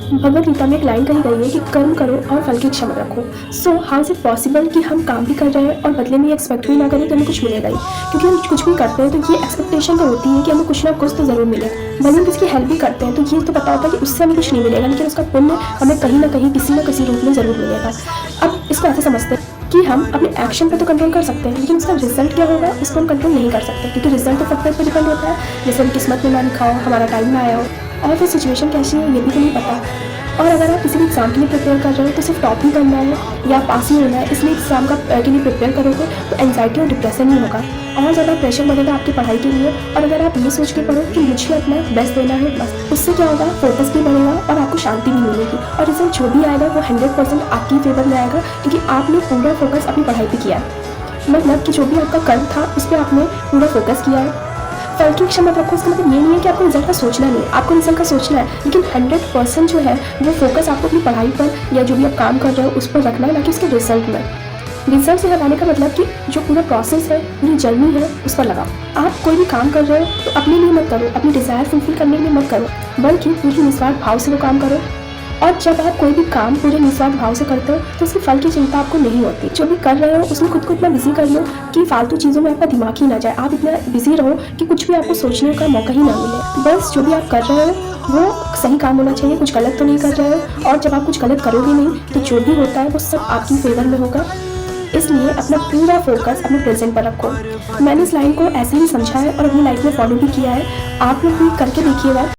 भगवद गीता में एक लाइन कही गई है कि कर्म करो और फल की इच्छा मत रखो। So how is it possible कि हम काम भी कर रहे हैं और बदले में ये एक्सपेक्ट भी ना करें कि हमें कुछ मिलेगा ही। क्योंकि हम कुछ भी करते हैं तो ये एक्सपेक्टेशन तो होती है कि हमें कुछ ना कुछ तो ज़रूर मिले। भले हम किसी की हेल्प भी करते हैं तो ये तो पता होता है कि उससे हमें कुछ नहीं मिलेगा, लेकिन उसका पुण्य हमें कहीं ना कहीं किसी न किसी रूप में ज़रूर मिलेगा। अब इसको ऐसे समझते हैं कि हम अपने एक्शन पर तो कंट्रोल कर सकते हैं, लेकिन उसका रिजल्ट क्या होगा इस पर हम कंट्रोल नहीं कर सकते, क्योंकि रिजल्ट तो फैक्टर पर डिपेंड होता है। जैसे हम किस्मत में ना लिखा हो, हमारा टाइम ना आया हो, और फिर सिचुएशन कैसी है ये भी तो नहीं पता। और अगर आप किसी भी एग्ज़ाम के लिए प्रिपेयर कर रहे हो तो सिर्फ टॉप ही करना है या पास ही होना है, इसलिए एग्ज़ाम के लिए प्रिपेयर करोगे तो एंजाइटी और डिप्रेशन ही होगा, और ज़्यादा प्रेशर बढ़ेगा आपकी पढ़ाई के लिए। और अगर आप ये सोच के पढ़ो कि मुझे अपना बेस्ट देना है बस, उससे क्या होगा, फोकस भी बढ़ेगा और आपको शांति भी मिलेगी, और रिजल्ट जो भी आएगा वो 100% आपकी फेवर में आएगा, क्योंकि आपने पूरा फोकस अपनी पढ़ाई पर किया है। मतलब कि जो भी आपका कर्म था उस पर आपने पूरा फोकस किया है। फल की इच्छा मत रखो, इसका मतलब ये नहीं है कि आपको रिजल्ट का सोचना नहीं है, आपको रिजल्ट का सोचना है, लेकिन 100% जो है वो फोकस आपको अपनी पढ़ाई पर या जो भी आप काम कर रहे हो उस पर रखना है, ना कि उसके रिजल्ट में। रिजल्ट से लगाने का मतलब कि जो पूरा प्रोसेस है, पूरी जर्नी है, उस पर लगाओ। आप कोई भी काम कर रहे हो तो अपने लिए मत करो, अपनी डिज़ायर फुलफिल करने के लिए मत करो, बल्कि पूरी निस्वार्थ भाव से वो काम करो। और जब आप कोई भी काम पूरे निस्वार्थ भाव से करते हो तो उसके फल की चिंता आपको नहीं होती। जो भी कर रहे हो उसमें खुद को इतना बिजी कर लो कि फालतू चीज़ों में आपका दिमाग ही ना जाए, आप इतना बिजी रहो कि कुछ भी आपको सोचने का मौका ही ना मिले। बस जो भी आप कर रहे हो वो सही काम होना चाहिए, कुछ गलत तो नहीं कर रहे हो, और जब आप कुछ गलत करोगे नहीं तो जो भी होता है वो सब आपकी फेवर में होगा। इसलिए अपना पूरा फोकस अपने प्रेजेंट पर रखो। मैंने इस लाइन को ऐसे ही समझा है और अपनी लाइफ में फॉलो भी किया है, आप लोग भी करके देखिएगा।